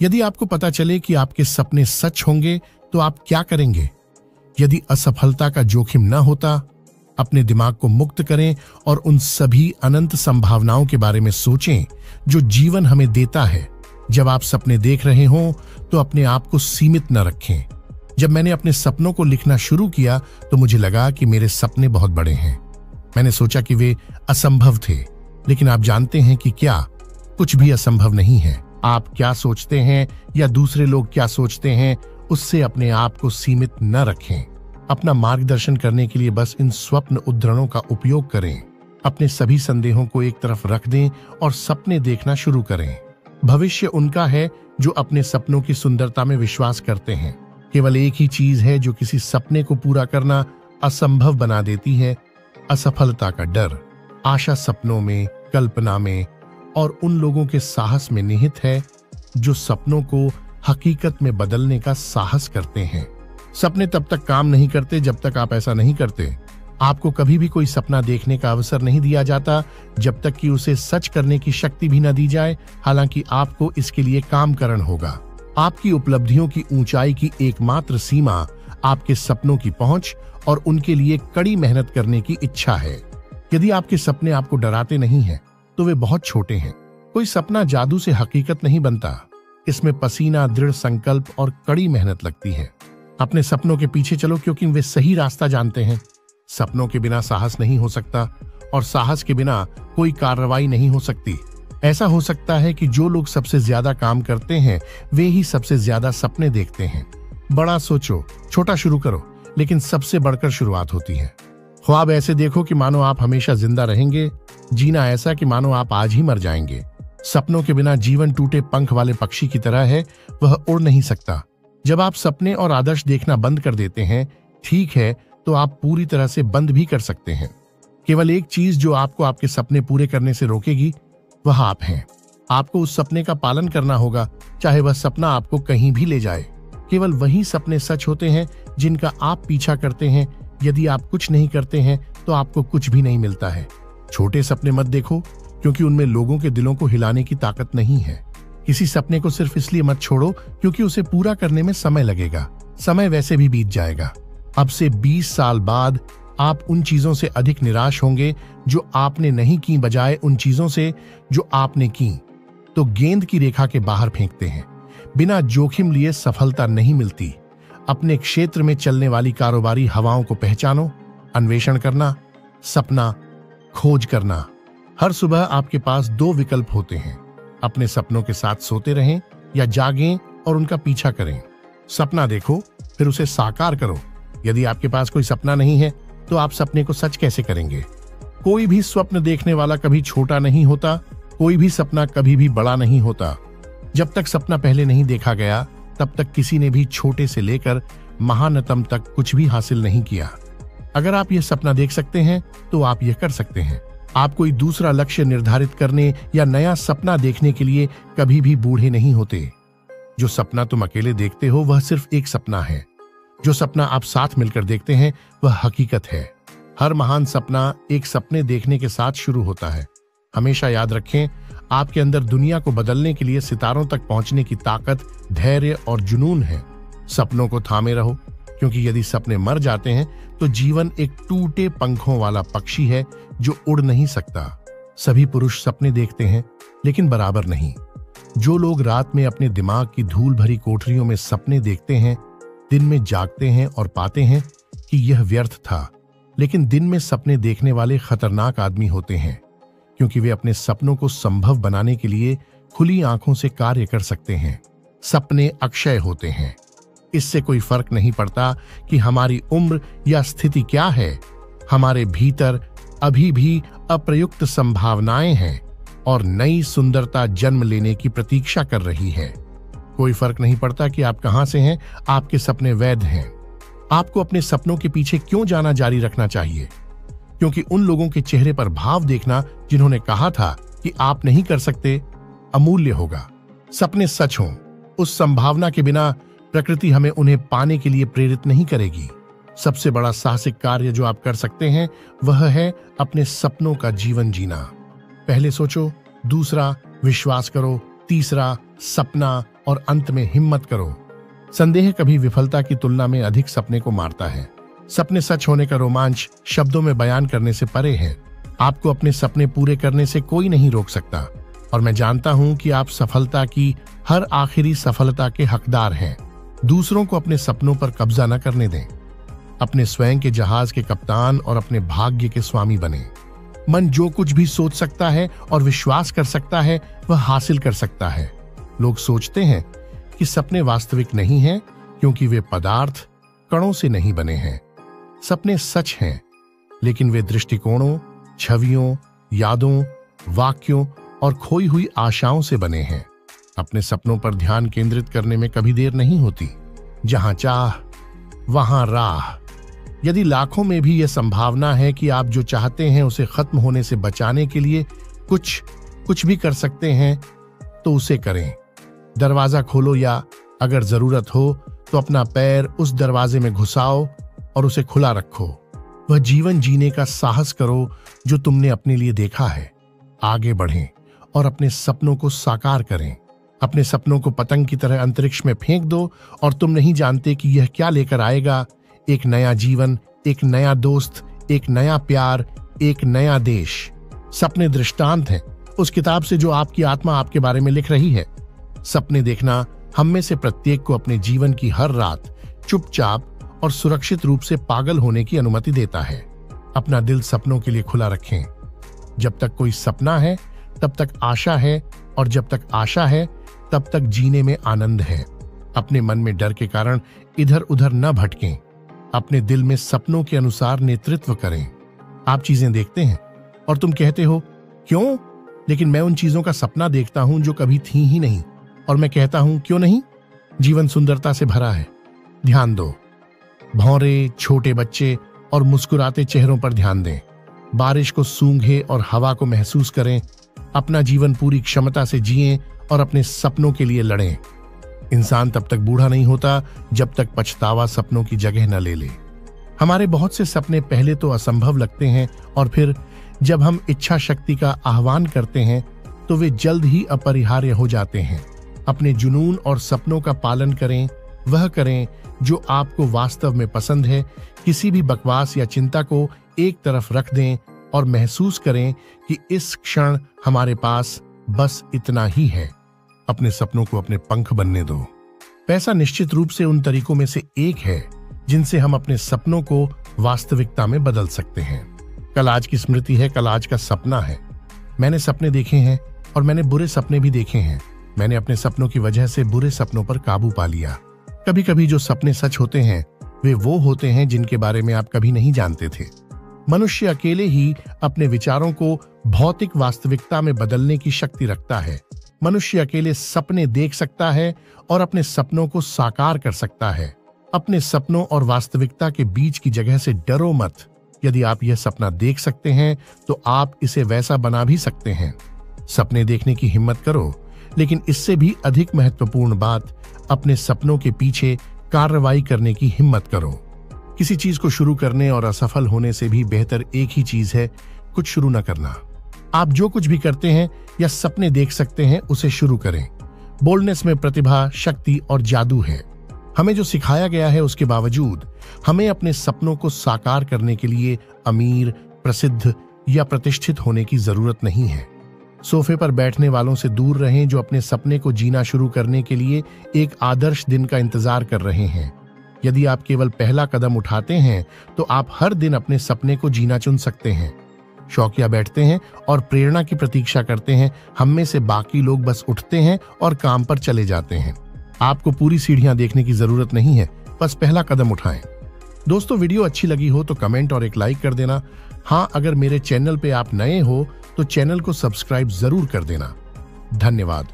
यदि आपको पता चले कि आपके सपने सच होंगे तो आप क्या करेंगे? यदि असफलता का जोखिम न होता, अपने दिमाग को मुक्त करें और उन सभी अनंत संभावनाओं के बारे में सोचें जो जीवन हमें देता है। जब आप सपने देख रहे हों तो अपने आप को सीमित न रखें। जब मैंने अपने सपनों को लिखना शुरू किया तो मुझे लगा कि मेरे सपने बहुत बड़े हैं। मैंने सोचा कि वे असंभव थे, लेकिन आप जानते हैं कि क्या कुछ भी असंभव नहीं है। आप क्या सोचते हैं या दूसरे लोग क्या सोचते हैं, उससे अपने आप को सीमित न रखें। अपना मार्गदर्शन करने के लिए बस इन स्वप्न उद्धरणों का उपयोग करें। अपने सभी संदेहों को एक तरफ रख दें और सपने देखना शुरू करें। भविष्य उनका है जो अपने सपनों की सुंदरता में विश्वास करते हैं। केवल एक ही चीज है जो किसी सपने को पूरा करना असंभव बना देती है, असफलता का डर। आशा सपनों में, कल्पना में और उन लोगों के साहस में निहित है जो सपनों को हकीकत में बदलने का साहस करते हैं। सपने तब तक काम नहीं करते जब तक आप ऐसा नहीं करते। आपको कभी भी कोई सपना देखने का अवसर नहीं दिया जाता जब तक कि उसे सच करने की शक्ति भी न दी जाए। हालांकि आपको इसके लिए काम करना होगा। आपकी उपलब्धियों की ऊंचाई की एकमात्र सीमा आपके सपनों की पहुंच और उनके लिए कड़ी मेहनत करने की इच्छा है। यदि आपके सपने आपको डराते नहीं हैं, तो वे बहुत छोटे हैं। कोई सपना जादू से हकीकत नहीं बनता। इसमें पसीना, दृढ़ संकल्प और कड़ी मेहनत लगती है। अपने सपनों के पीछे चलो क्योंकि वे सही रास्ता जानते हैं। सपनों के बिना साहस नहीं हो सकता और साहस के बिना कोई कार्रवाई नहीं हो सकती। ऐसा हो सकता है कि जो लोग सबसे ज्यादा काम करते हैं वे ही सबसे ज्यादा सपने देखते हैं। बड़ा सोचो, छोटा शुरू करो, लेकिन सबसे बढ़कर शुरुआत होती है। ख्वाब ऐसे देखो कि मानो आप हमेशा जिंदा रहेंगे, जीना ऐसा कि मानो आप आज ही मर जाएंगे। सपनों के बिना जीवन टूटे पंख वाले पक्षी की तरह है, वह उड़ नहीं सकता। जब आप सपने और आदर्श देखना बंद कर देते हैं, ठीक है, तो आप पूरी तरह से बंद भी कर सकते हैं। केवल एक चीज जो आपको आपके सपने पूरे करने से रोकेगी, वह आप हैं। आपको उस सपने का पालन करना होगा, चाहे वह सपना आपको कहीं भी ले जाए। केवल वही सपने सच होते हैं जिनका आप पीछा करते हैं। यदि आप कुछ नहीं करते हैं तो आपको कुछ भी नहीं मिलता है। छोटे सपने मत देखो क्योंकि उनमें लोगों के दिलों को हिलाने की ताकत नहीं है। किसी सपने को सिर्फ इसलिए मत छोड़ो क्योंकि उसे पूरा करने में समय लगेगा। समय वैसे भी बीत जाएगा। अब से 20 साल बाद आप उन चीजों से अधिक निराश होंगे जो आपने नहीं की, बजाय उन चीजों से जो आपने की। तो गेंद की रेखा के बाहर फेंकते हैं। बिना जोखिम लिए सफलता नहीं मिलती। अपने क्षेत्र में चलने वाली कारोबारी हवाओं को पहचानो, अन्वेषण करना, सपना खोज करना। हर सुबह आपके पास 2 विकल्प होते हैं। अपने सपनों के साथ सोते रहें या जागें और उनका पीछा करें। सपना देखो, फिर उसे साकार करो। यदि आपके पास कोई सपना नहीं है तो आप सपने को सच कैसे करेंगे? कोई भी स्वप्न देखने वाला कभी छोटा नहीं होता, कोई भी सपना कभी भी बड़ा नहीं होता। जब तक सपना पहले नहीं देखा गया, तब तक किसी ने भी छोटे से लेकर महानतम तक कुछ भी हासिल नहीं किया। अगर आप यह सपना देख सकते हैं तो आप यह कर सकते हैं। आप कोई दूसरा लक्ष्य निर्धारित करने या नया सपना देखने के लिए कभी भी बूढ़े नहीं होते। जो सपना तुम अकेले देखते हो वह सिर्फ एक सपना है। जो सपना आप साथ मिलकर देखते हैं वह हकीकत है। हर महान सपना एक सपने देखने के साथ शुरू होता है। हमेशा याद रखें, आपके अंदर दुनिया को बदलने के लिए सितारों तक पहुंचने की ताकत, धैर्य और जुनून है। सपनों को थामे रहो, क्योंकि यदि सपने मर जाते हैं तो जीवन एक टूटे पंखों वाला पक्षी है जो उड़ नहीं सकता। सभी पुरुष सपने देखते हैं, लेकिन बराबर नहीं। जो लोग रात में अपने दिमाग की धूल भरी कोठरियों में सपने देखते हैं, दिन में जागते हैं और पाते हैं कि यह व्यर्थ था। लेकिन दिन में सपने देखने वाले खतरनाक आदमी होते हैं, क्योंकि वे अपने सपनों को संभव बनाने के लिए खुली आंखों से कार्य कर सकते हैं। सपने अक्षय होते हैं। इससे कोई फर्क नहीं पड़ता कि हमारी उम्र या स्थिति क्या है। हमारे भीतर अभी भी अप्रयुक्त संभावनाएं हैं और नई सुंदरता जन्म लेने की प्रतीक्षा कर रही है। कोई फर्क नहीं पड़ता कि आप कहां से हैं, आपके सपने वैध हैं। आपको अपने सपनों के पीछे क्यों जाना जारी रखना चाहिए? क्योंकि उन लोगों के चेहरे पर भाव देखना जिन्होंने कहा था कि आप नहीं कर सकते, अमूल्य होगा। सपने सच हों, उस संभावना के बिना प्रकृति हमें उन्हें पाने के लिए प्रेरित नहीं करेगी। सबसे बड़ा साहसिक कार्य जो आप कर सकते हैं वह है अपने सपनों का जीवन जीना। पहले सोचो, दूसरा विश्वास करो, तीसरा सपना, और अंत में हिम्मत करो। संदेह कभी विफलता की तुलना में अधिक सपने को मारता है। सपने सच होने का रोमांच शब्दों में बयान करने से परे है। आपको अपने सपने पूरे करने से कोई नहीं रोक सकता और मैं जानता हूं कि आप सफलता की हर आखिरी सफलता के हकदार हैं। दूसरों को अपने सपनों पर कब्जा न करने दें। अपने स्वयं के जहाज के कप्तान और अपने भाग्य के स्वामी बने। मन जो कुछ भी सोच सकता है और विश्वास कर सकता है वह हासिल कर सकता है। लोग सोचते हैं कि सपने वास्तविक नहीं हैं क्योंकि वे पदार्थ कणों से नहीं बने हैं। सपने सच हैं, लेकिन वे दृष्टिकोणों, छवियों, यादों, वाक्यों और खोई हुई आशाओं से बने हैं। अपने सपनों पर ध्यान केंद्रित करने में कभी देर नहीं होती। जहां चाह वहां राह। यदि लाखों में भी यह संभावना है कि आप जो चाहते हैं उसे खत्म होने से बचाने के लिए कुछ भी कर सकते हैं तो उसे करें। दरवाजा खोलो या अगर जरूरत हो तो अपना पैर उस दरवाजे में घुसाओ और उसे खुला रखो। वह जीवन जीने का साहस करो जो तुमने अपने लिए देखा है। आगे बढ़ें और अपने सपनों को साकार करें। अपने सपनों को पतंग की तरह अंतरिक्ष में फेंक दो और तुम नहीं जानते कि यह क्या लेकर आएगा। एक नया जीवन, एक नया दोस्त, एक नया प्यार, एक नया देश। सपने दृष्टांत हैं उस किताब से जो आपकी आत्मा आपके बारे में लिख रही है। सपने देखना हम में से प्रत्येक को अपने जीवन की हर रात चुपचाप और सुरक्षित रूप से पागल होने की अनुमति देता है। अपना दिल सपनों के लिए खुला रखें। जब तक कोई सपना है तब तक आशा है और जब तक आशा है तब तक जीने में आनंद है। अपने मन में डर के कारण इधर उधर न भटकें। अपने दिल में सपनों के अनुसार नेतृत्व करें। आप चीजें देखते हैं और तुम कहते हो क्यों, लेकिन मैं उन चीजों का सपना देखता हूं जो कभी थी ही नहीं और मैं कहता हूं क्यों नहीं। जीवन सुंदरता से भरा है। ध्यान दो। भौरे, छोटे बच्चे और मुस्कुराते चेहरों पर ध्यान दें। बारिश को सूंघे और हवा को महसूस करें। अपना जीवन पूरी क्षमता से जिएं और अपने सपनों के लिए लड़ें। इंसान तब तक बूढ़ा नहीं होता जब तक पछतावा सपनों की जगह न ले ले। हमारे बहुत से सपने पहले तो असंभव लगते हैं और फिर जब हम इच्छा शक्ति का आह्वान करते हैं तो वे जल्द ही अपरिहार्य हो जाते हैं। अपने जुनून और सपनों का पालन करें। वह करें जो आपको वास्तव में पसंद है। किसी भी बकवास या चिंता को एक तरफ रख दें और महसूस करें कि इस क्षण हमारे पास बस इतना ही है। अपने सपनों को अपने पंख बनने दो। पैसा निश्चित रूप से उन तरीकों में से एक है जिनसे हम अपने सपनों को वास्तविकता में बदल सकते हैं। कल आज की स्मृति है, कल आज का सपना है। मैंने सपने देखे हैं और मैंने बुरे सपने भी देखे हैं। मैंने अपने सपनों की वजह से बुरे सपनों पर काबू पा लिया। कभी कभी जो सपने सच होते हैं वे वो होते हैं जिनके बारे में आप कभी नहीं जानते थे। मनुष्य अकेले ही अपने विचारों को भौतिक वास्तविकता में बदलने की शक्ति रखता है। मनुष्य अकेले सपने देख सकता है और अपने सपनों को साकार कर सकता है। अपने सपनों और वास्तविकता के बीच की जगह से डरो मत। यदि आप यह सपना देख सकते हैं तो आप इसे वैसा बना भी सकते हैं। सपने देखने की हिम्मत करो, लेकिन इससे भी अधिक महत्वपूर्ण बात, अपने सपनों के पीछे कार्रवाई करने की हिम्मत करो। किसी चीज को शुरू करने और असफल होने से भी बेहतर एक ही चीज है, कुछ शुरू न करना। आप जो कुछ भी करते हैं या सपने देख सकते हैं उसे शुरू करें। बोल्डनेस में प्रतिभा, शक्ति और जादू है। हमें जो सिखाया गया है उसके बावजूद हमें अपने सपनों को साकार करने के लिए अमीर, प्रसिद्ध या प्रतिष्ठित होने की जरूरत नहीं है। सोफे पर बैठने वालों से दूर रहें जो अपने सपने को जीना शुरू करने के लिए एक आदर्श दिन का इंतजार कर रहे हैं। यदि आप केवल पहला कदम उठाते हैं तो आप हर दिन अपने सपने को जीना चुन सकते हैं। शौकिया बैठते हैं और प्रेरणा की प्रतीक्षा करते हैं। हम में से बाकी लोग बस उठते हैं और काम पर चले जाते हैं। आपको पूरी सीढ़ियां देखने की जरूरत नहीं है, बस पहला कदम उठाएं। दोस्तों, वीडियो अच्छी लगी हो तो कमेंट और एक लाइक कर देना। हाँ, अगर मेरे चैनल पे आप नए हो तो चैनल को सब्सक्राइब जरूर कर देना। धन्यवाद।